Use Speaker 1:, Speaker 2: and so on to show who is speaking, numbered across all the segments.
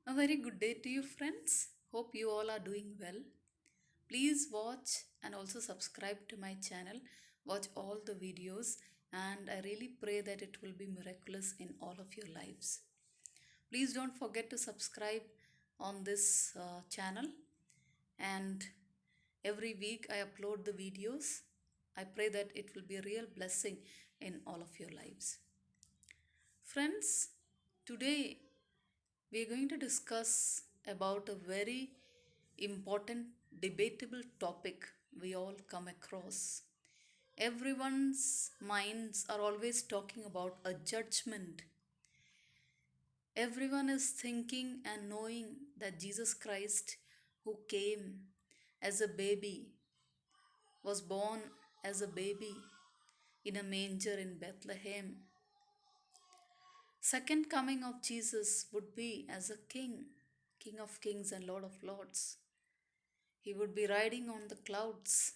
Speaker 1: A very good day to you, friends. Hope you all are doing well. Please watch and also subscribe to my channel. Watch all the videos, and I really pray that it will be miraculous in all of your lives. Please don't forget to subscribe on this channel, and every week I upload the videos. I pray that it will be a real blessing in all of your lives. Friends, today we are going to discuss about a very important debatable topic we all come across. Everyone's minds are always talking about a judgment. Everyone is thinking and knowing that Jesus Christ, who came as a baby, was born as a baby in a manger in Bethlehem. Second coming of Jesus would be as a king, King of kings and Lord of lords. He would be riding on the clouds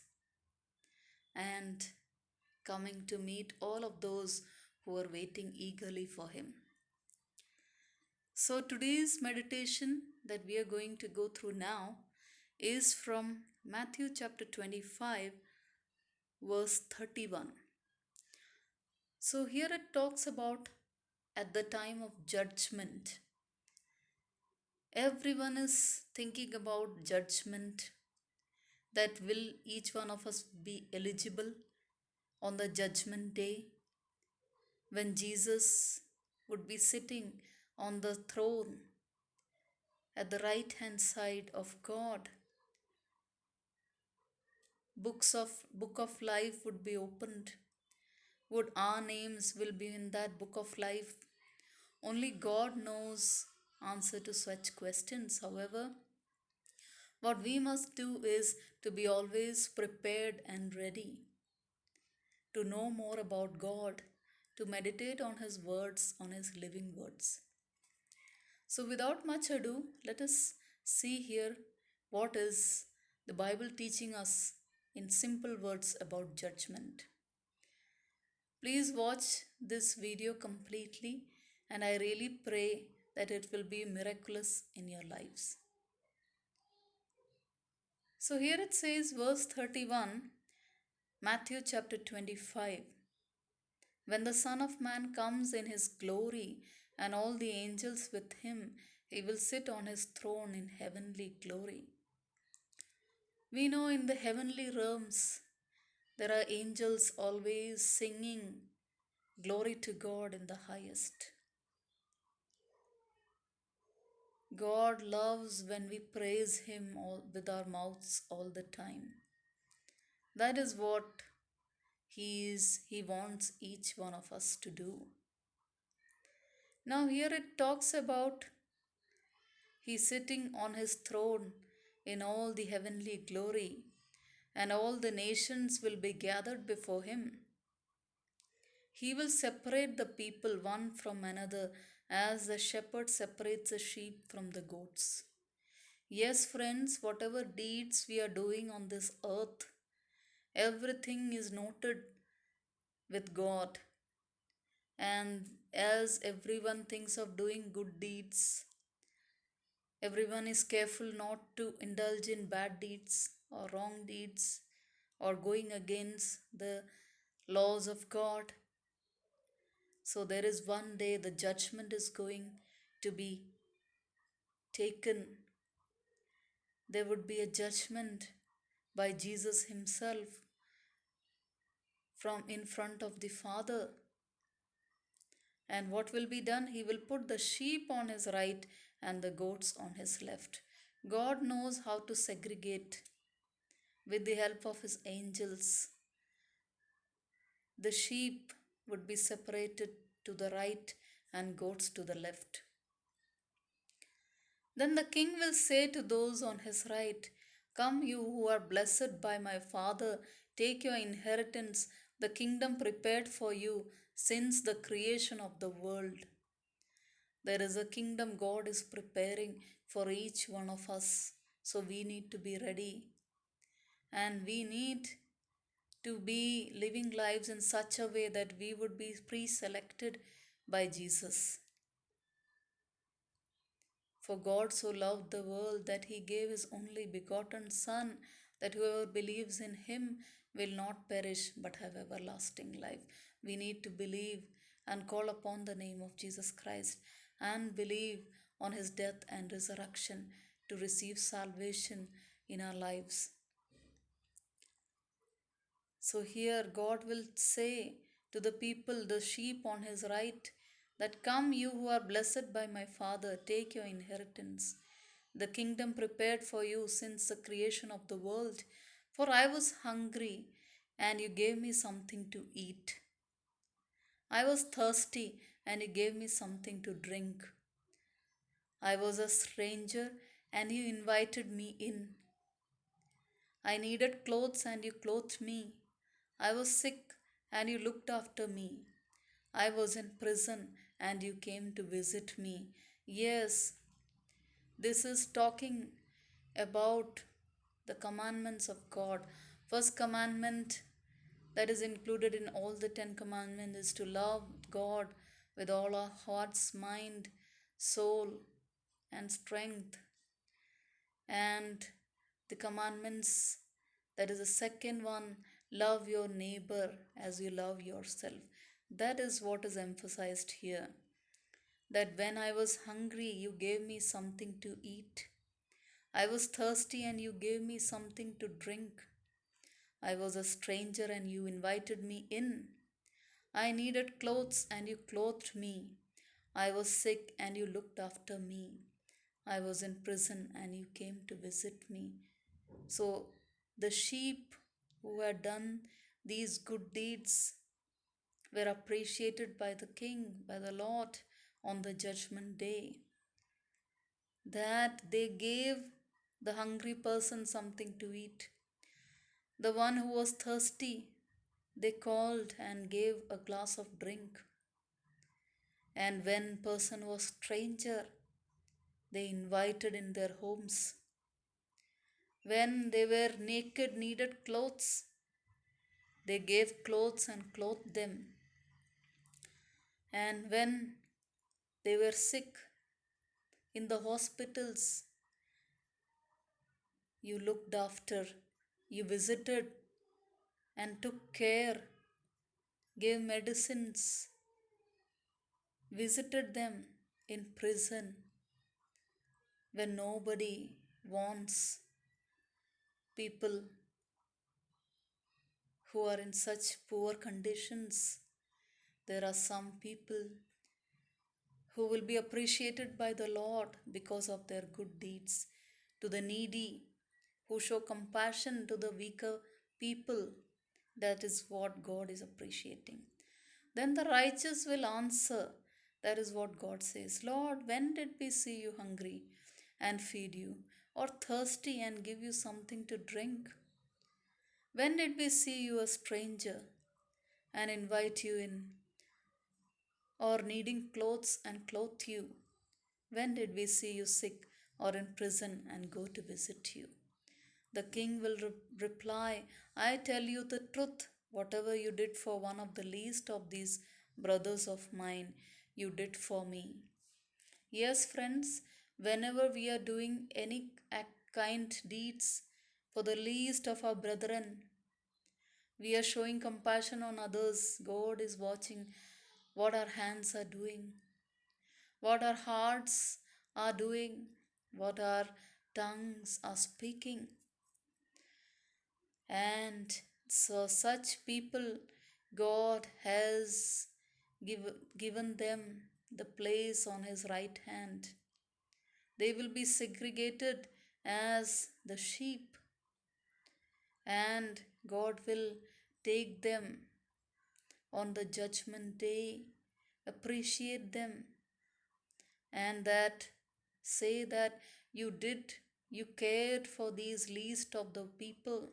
Speaker 1: and coming to meet all of those who are waiting eagerly for him. So, today's meditation that we are going to go through now is from Matthew chapter 25, verse 31. So, here it talks about at the time of judgment. Everyone is thinking about judgment, that will each one of us be eligible on the judgment day when Jesus would be sitting on the throne at the right hand side of God. Book of life would be opened. Would our names will be in that book of life? Only God knows answer to such questions. However, what we must do is to be always prepared and ready to know more about God, to meditate on His words, on His living words. So, without much ado, let us see here what is the Bible teaching us in simple words about judgment. Please watch this video completely, and I really pray that it will be miraculous in your lives. So, here it says, verse 31, Matthew chapter 25. When the Son of Man comes in his glory and all the angels with him, he will sit on his throne in heavenly glory. We know in the heavenly realms there are angels always singing glory to God in the highest. God loves when we praise Him with our mouths all the time. That is what He wants each one of us to do. Now, here it talks about He's sitting on His throne in all the heavenly glory, and all the nations will be gathered before Him. He will separate the people one from another as the shepherd separates the sheep from the goats. Yes, friends, whatever deeds we are doing on this earth, everything is noted with God. And as everyone thinks of doing good deeds, everyone is careful not to indulge in bad deeds or wrong deeds or going against the laws of God. So there is one day the judgment is going to be taken. There would be a judgment by Jesus Himself from in front of the Father. And what will be done? He will put the sheep on His right and the goats on His left. God knows how to segregate with the help of His angels. The sheep would be separated to the right and goats to the left. Then the king will say to those on his right, "Come, you who are blessed by my Father, take your inheritance, the kingdom prepared for you since the creation of the world." There is a kingdom God is preparing for each one of us. So we need to be ready. And we need to be living lives in such a way that we would be pre selected by Jesus. For God so loved the world that he gave his only begotten Son, that whoever believes in him will not perish but have everlasting life. We need to believe and call upon the name of Jesus Christ and believe on his death and resurrection to receive salvation in our lives. So here God will say to the people, the sheep on his right, that come, you who are blessed by my Father, take your inheritance, the kingdom prepared for you since the creation of the world. For I was hungry, and you gave me something to eat. I was thirsty, and you gave me something to drink. I was a stranger, and you invited me in. I needed clothes, and you clothed me. I was sick, and you looked after me. I was in prison, and you came to visit me. Yes, this is talking about the commandments of God. First commandment that is included in all the 10 commandments is to love God with all our hearts, mind, soul, and strength. And the commandments, that is the second one, love your neighbor as you love yourself. That is what is emphasized here. That when I was hungry, you gave me something to eat. I was thirsty and you gave me something to drink. I was a stranger and you invited me in. I needed clothes and you clothed me. I was sick and you looked after me. I was in prison and you came to visit me. So the sheep who had done these good deeds were appreciated by the king, by the Lord on the judgment day. That they gave the hungry person something to eat. The one who was thirsty, they called and gave a glass of drink. And when person was stranger, they invited in their homes. When they were naked, needed clothes, they gave clothes and clothed them. And when they were sick in the hospitals, you looked after, you visited and took care, gave medicines, visited them in prison when nobody wants people who are in such poor conditions. There are some people who will be appreciated by the Lord because of their good deeds. To the needy, who show compassion to the weaker people, that is what God is appreciating. Then the righteous will answer. That is what God says. Lord, when did we see you hungry and feed you, or thirsty and give you something to drink? When did we see you a stranger and invite you in, or needing clothes and clothe you? When did we see you sick or in prison and go to visit you? The king will reply, I tell you the truth. Whatever you did for one of the least of these brothers of mine, you did for me. Yes, friends, whenever we are doing any kind deeds for the least of our brethren, we are showing compassion on others. God is watching what our hands are doing, what our hearts are doing, what our tongues are speaking. And so, such people, God has given them the place on His right hand. They will be segregated as the sheep, and God will take them on the judgment day, appreciate them, and that say that you cared for these least of the people,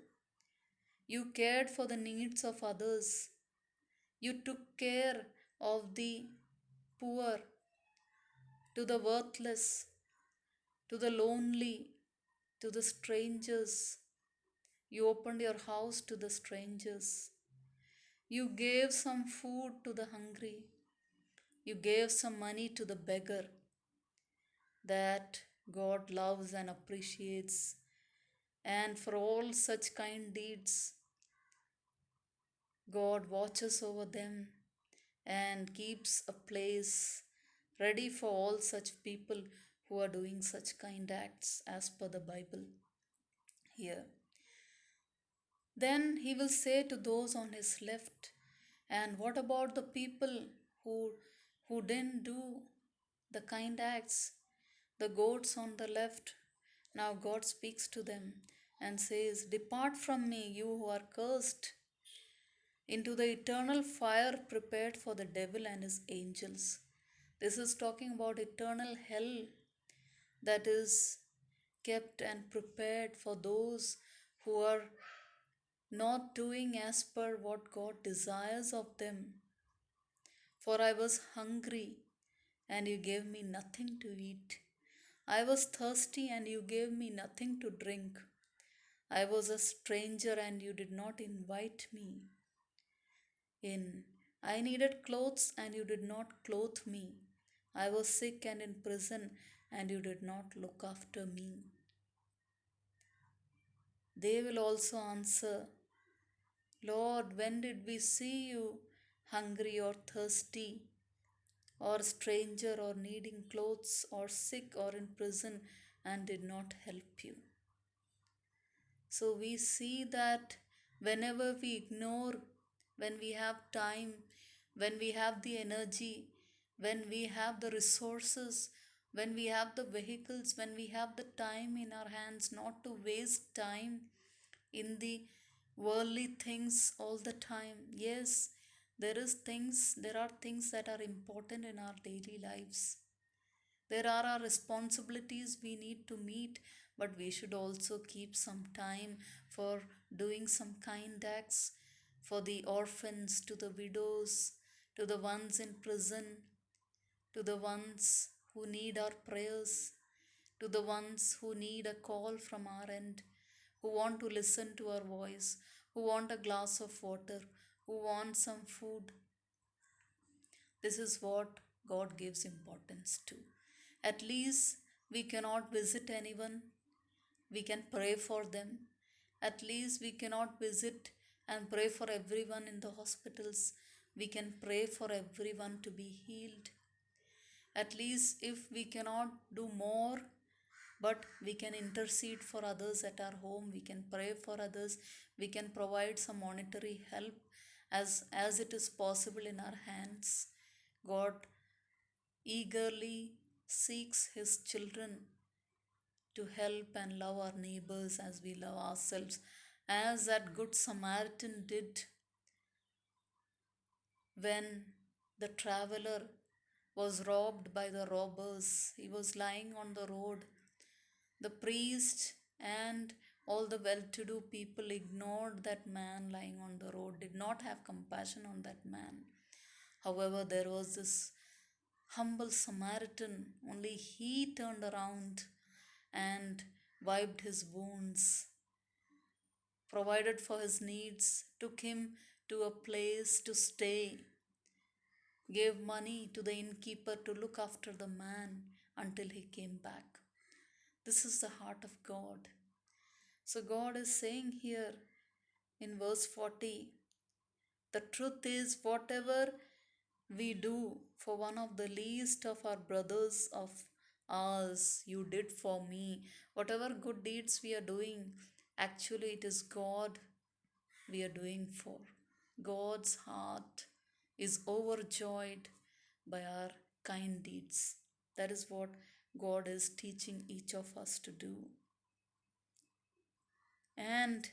Speaker 1: you cared for the needs of others, you took care of the poor, to the worthless, to the lonely, to the strangers. You opened your house to the strangers. You gave some food to the hungry. You gave some money to the beggar. That God loves and appreciates, and for all such kind deeds, God watches over them and keeps a place ready for all such people who are doing such kind acts as per the Bible here. Then he will say to those on his left, and what about the people who didn't do the kind acts? The goats on the left. Now God speaks to them and says, depart from me, you who are cursed, into the eternal fire prepared for the devil and his angels. This is talking about eternal hell that is kept and prepared for those who are not doing as per what God desires of them. For I was hungry, and you gave me nothing to eat. I was thirsty, and you gave me nothing to drink. I was a stranger, and you did not invite me in. I needed clothes, and you did not clothe me. I was sick and in prison, and you did not look after me. They will also answer, Lord, when did we see you hungry or thirsty, or stranger, or needing clothes, or sick, or in prison, and did not help you? So we see that whenever we ignore, when we have time, when we have the energy, when we have the resources, when we have the vehicles, when we have the time in our hands, not to waste time in the worldly things all the time. Yes, there are things that are important in our daily lives. There are our responsibilities we need to meet, but we should also keep some time for doing some kind acts for the orphans, to the widows, to the ones in prison, to the ones who need our prayers, to the ones who need a call from our end, who want to listen to our voice, who want a glass of water, who want some food. This is what God gives importance to. At least we cannot visit anyone, we can pray for them. At least we cannot visit and pray for everyone in the hospitals. We can pray for everyone to be healed. At least if we cannot do more, but we can intercede for others at our home, we can pray for others, we can provide some monetary help as it is possible in our hands. God eagerly seeks his children to help and love our neighbors as we love ourselves, as that good Samaritan did when the traveler was robbed by the robbers. He was lying on the road. The priest and all the well to do people ignored that man lying on the road, did not have compassion on that man. However, there was this humble Samaritan, only he turned around and wiped his wounds, provided for his needs, took him to a place to stay, gave money to the innkeeper to look after the man until he came back. This is the heart of God. So, God is saying here in verse 40, the truth is, whatever we do for one of the least of our brothers of ours, you did for me. Whatever good deeds we are doing, actually, it is God we are doing for. God's heart is overjoyed by our kind deeds. That is what God is teaching each of us to do. And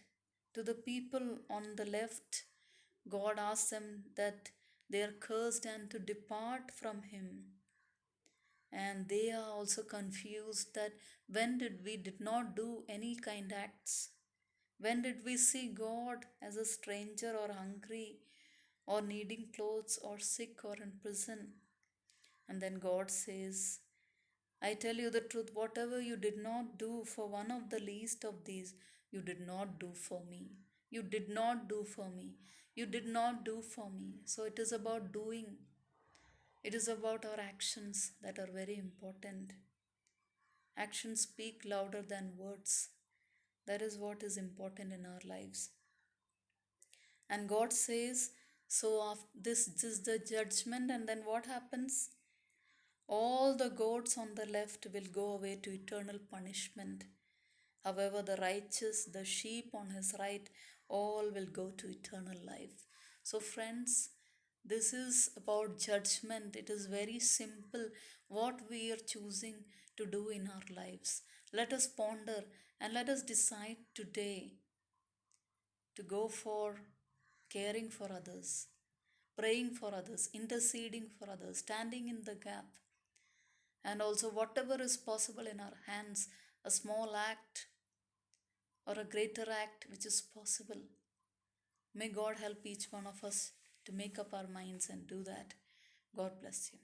Speaker 1: to the people on the left, God asks them that they are cursed and to depart from Him. And they are also confused that when did we did not do any kind acts? When did we see God as a stranger or hungry or needing clothes or sick or in prison? And then God says, I tell you the truth, whatever you did not do for one of the least of these, you did not do for me. You did not do for me. You did not do for me. So it is about doing. It is about our actions that are very important. Actions speak louder than words. That is what is important in our lives. And God says, so of this is the judgment, and then what happens? All the goats on the left will go away to eternal punishment. However, the righteous, the sheep on his right, all will go to eternal life. So, friends, this is about judgment. It is very simple what we are choosing to do in our lives. Let us ponder and let us decide today to go for caring for others, praying for others, interceding for others, standing in the gap, and also whatever is possible in our hands, a small act or a greater act which is possible. May God help each one of us to make up our minds and do that. God bless you.